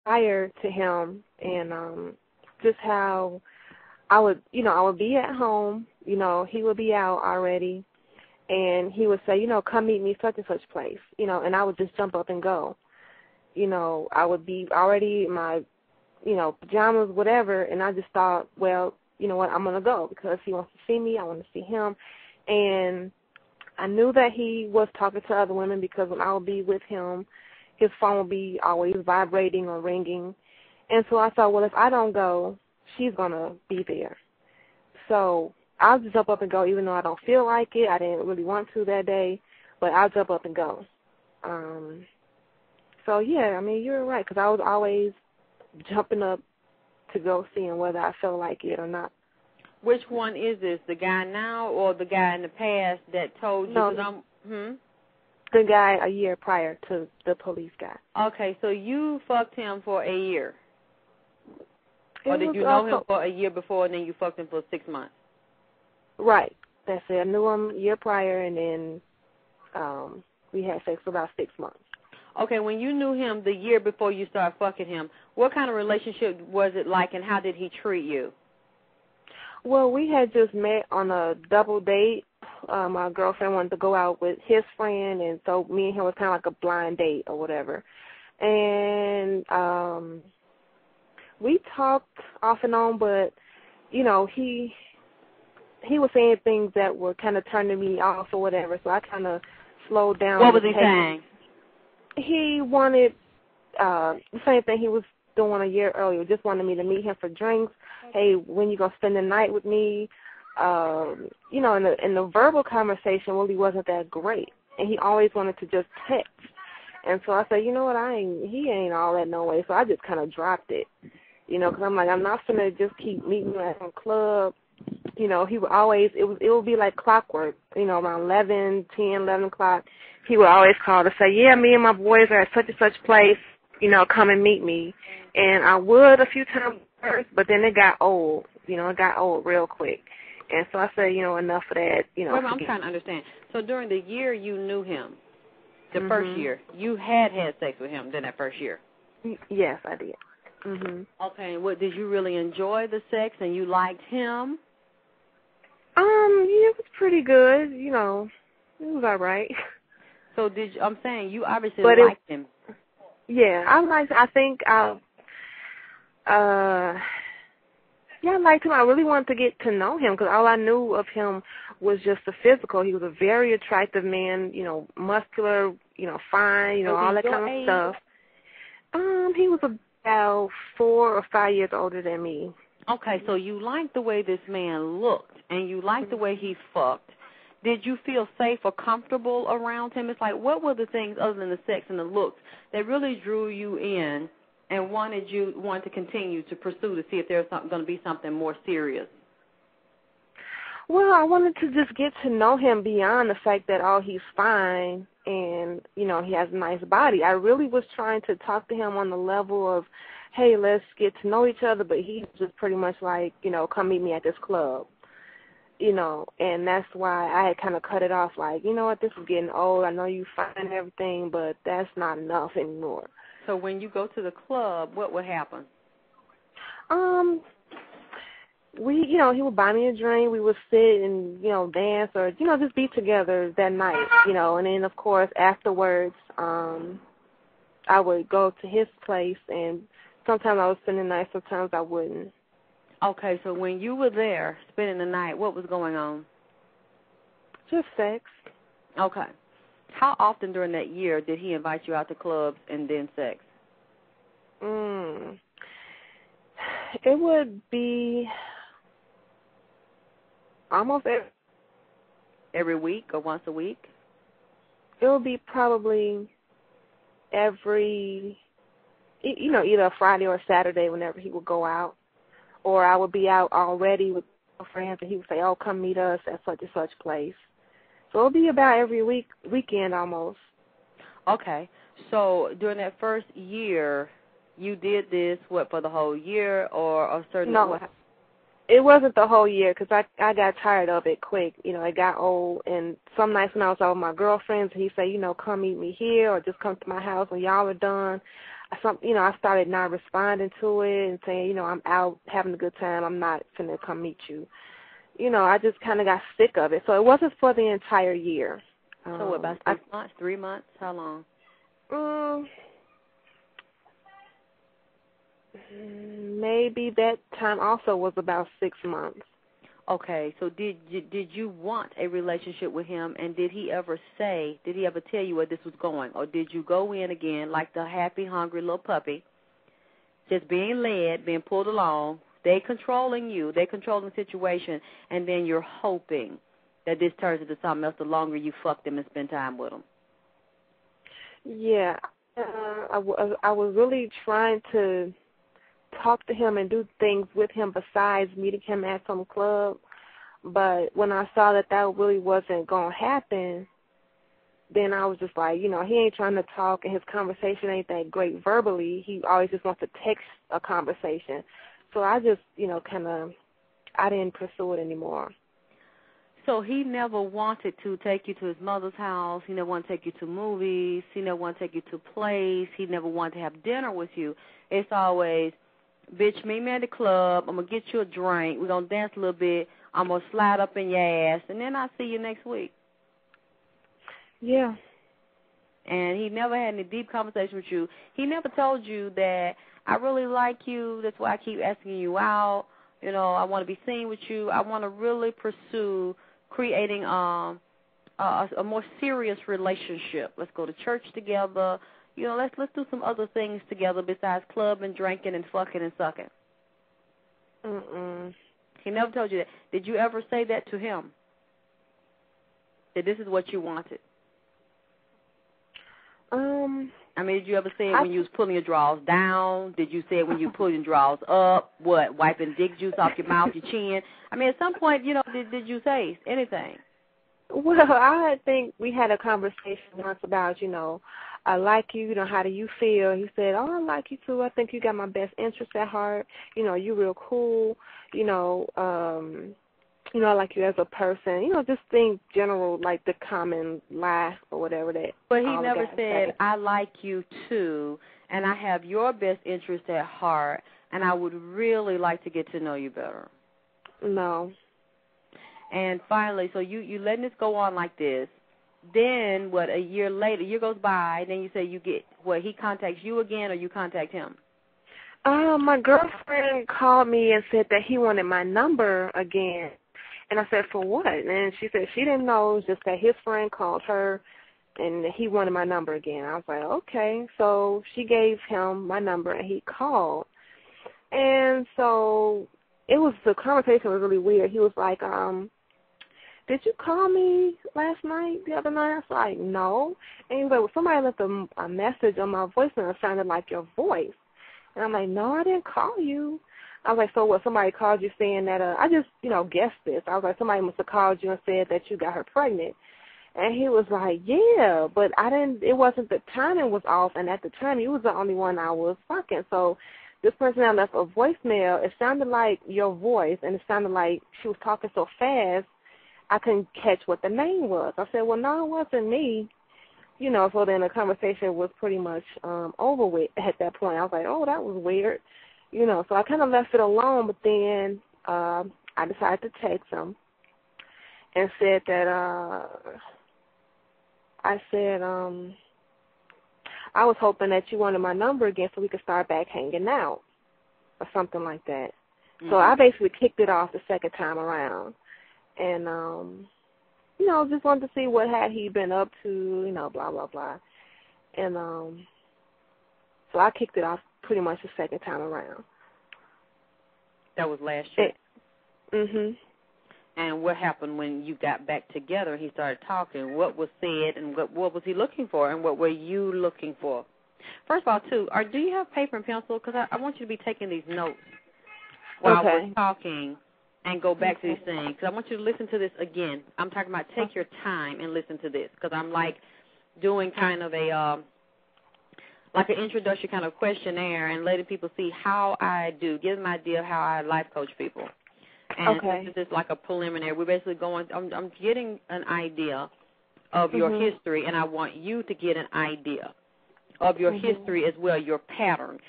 prior to him, and just how I would be at home, he would be out already, and he would say, come meet me such and such place, and I would just jump up and go. I would be already in my, pajamas, whatever, and I just thought, well, you know what, I'm going to go because he wants to see me, I want to see him, and I knew that he was talking to other women because when I would be with him, his phone would be always vibrating or ringing, and so I thought, well, if I don't go, she's going to be there. So I'll just jump up and go even though I don't feel like it. I didn't really want to that day, but I'll jump up and go. So, yeah, I mean, you're right, because I was always jumping up to go see him whether I felt like it or not. Which one is this, the guy now or the guy in the past that told you? No, the guy a year prior to the police guy. Okay, so you fucked him for a year. Or did you know him for a year before and then you fucked him for 6 months? Right. That's it. I knew him a year prior and then we had sex for about 6 months. Okay, when you knew him the year before you started fucking him, what kind of relationship was it like and how did he treat you? Well, we had just met on a double date. My girlfriend wanted to go out with his friend, and so me and him was kind of like a blind date or whatever. And we talked off and on, but, he was saying things that were kind of turning me off or whatever, so I kind of slowed down. What was he saying? He wanted the same thing he was doing a year earlier, just wanted me to meet him for drinks. Hey, when you going to spend the night with me? And the verbal conversation really wasn't that great, and he always wanted to just text. And so I said, you know what, he ain't all that no way, so I just kind of dropped it, because I'm like, I'm not going to just keep meeting at some club. He would always, it would be like clockwork, around 11 o'clock. He would always call to say, yeah, me and my boys are at such and such place, come and meet me. And I would a few times first, but then it got old, it got old real quick. And so I said, enough of that, Wait, I'm trying to understand. So during the year you knew him, the first year, you had sex with him during that first year? Yes, I did. Mhm. Okay, did you really enjoy the sex and you liked him? Yeah, it was pretty good, it was all right. So I'm saying you obviously liked him. Yeah, I liked him. I really wanted to get to know him because all I knew of him was just the physical. He was a very attractive man, muscular, fine, all that kind of stuff. He was about 4 or 5 years older than me. Okay, so you liked the way this man looked and you liked the way he fucked. Did you feel safe or comfortable around him? It's like, what were the things other than the sex and the looks that really drew you in and wanted to continue to pursue to see if there's going to be something more serious? Well, I wanted to just get to know him beyond the fact that, he's fine and, he has a nice body. I really was trying to talk to him on the level of, hey, let's get to know each other, but he was just pretty much like, come meet me at this club. And that's why I had kind of cut it off like, you know what, this is getting old. I know you fine and everything, but that's not enough anymore. So when you go to the club, what would happen? He would buy me a drink. We would sit and, dance or, just be together that night, and then, of course, afterwards, I would go to his place, and sometimes I would spend the night, sometimes I wouldn't. Okay, so when you were there spending the night, what was going on? Just sex. Okay. How often during that year did he invite you out to clubs and then sex? It would be almost every week or once a week? It would be probably every, either a Friday or a Saturday whenever he would go out. Or I would be out already with friends, and he would say, oh, come meet us at such and such place. So it would be about every weekend almost. Okay. So during that first year, you did this, for the whole year or a certain... No, it wasn't the whole year because I got tired of it quick. It got old. And some nights when I was out with my girlfriends, he'd say, come meet me here or just come to my house when y'all are done. I started not responding to it and saying, I'm out having a good time. I'm not finna come meet you. I just kind of got sick of it. So it wasn't for the entire year. So what, about 6 months, 3 months? How long? Maybe that time also was about 6 months. Okay, so did you want a relationship with him, and did he ever tell you where this was going, or did you go in again like the happy, hungry little puppy, just being led, being pulled along, they controlling you, they controlling the situation, and then you're hoping that this turns into something else the longer you fuck them and spend time with them? Yeah, I was really trying to talk to him and do things with him besides meeting him at some club. But when I saw that really wasn't going to happen, then I was just like, he ain't trying to talk, and his conversation ain't that great verbally. He always just wants to text a conversation. So I just, I didn't pursue it anymore. So he never wanted to take you to his mother's house. He never wanted to take you to movies. He never wanted to take you to plays. He never wanted to have dinner with you. It's always, bitch, meet me at the club. I'm going to get you a drink. We're going to dance a little bit. I'm going to slide up in your ass, and then I'll see you next week. Yeah. And he never had any deep conversation with you. He never told you that, I really like you, that's why I keep asking you out. I want to be seen with you. I want to really pursue creating a more serious relationship. Let's go to church together. Let's do some other things together besides club and drinking and fucking and sucking. Mm-mm. He never told you that. Did you ever say that to him? That this is what you wanted? Did you ever say it when you was pulling your drawers down? Did you say it when you pulling your drawers up? What, wiping dick juice off your mouth, your chin? At some point, did you say anything? Well, I think we had a conversation once about, I like you, how do you feel? He said, I like you too. I think you got my best interest at heart. You real cool. I like you as a person. Just think general, like the common laugh or whatever that. But he never said, I like you too, and I have your best interest at heart, and I would really like to get to know you better. No. And finally, so you letting this go on like this. Then, a year later, year goes by, then you say he contacts you again or you contact him? My girlfriend called me and said that he wanted my number again. And I said, for what? And she said she didn't know, just that his friend called her and he wanted my number again. I was like, okay. So she gave him my number and he called. And so the conversation was really weird. He was like, did you call me last night, the other night? I was like, no. And he was like, well, somebody left a message on my voicemail. It sounded like your voice. And I'm like, no, I didn't call you. I was like, so what, somebody called you saying that, I just, guessed this. I was like, somebody must have called you and said that you got her pregnant. And he was like, yeah, but it wasn't, the timing was off, and at the time, he was the only one I was fucking. So this person that left a voicemail, it sounded like your voice, and it sounded like she was talking so fast, I couldn't catch what the name was. I said, well, no, it wasn't me. So then the conversation was pretty much over with at that point. I was like, oh, that was weird. So I kind of left it alone, but then I decided to text him and said that I was hoping that you wanted my number again so we could start back hanging out or something like that. Mm-hmm. So I basically kicked it off the second time around. And, just wanted to see what had he been up to, blah, blah, blah. And so I kicked it off pretty much the second time around. That was last year? Mhm. And what happened when you got back together and he started talking? What was said and what was he looking for and what were you looking for? First of all, too, do you have paper and pencil? Because I want you to be taking these notes while we're talking and go back to these things. Because I want you to listen to this again. I'm talking about take your time and listen to this because I'm like doing kind of a like an introductory kind of questionnaire and letting people see how I do, give them an idea of how I life coach people. And this is like a preliminary. We're basically going, I'm getting an idea of your history, and I want you to get an idea of your history as well, your pattern.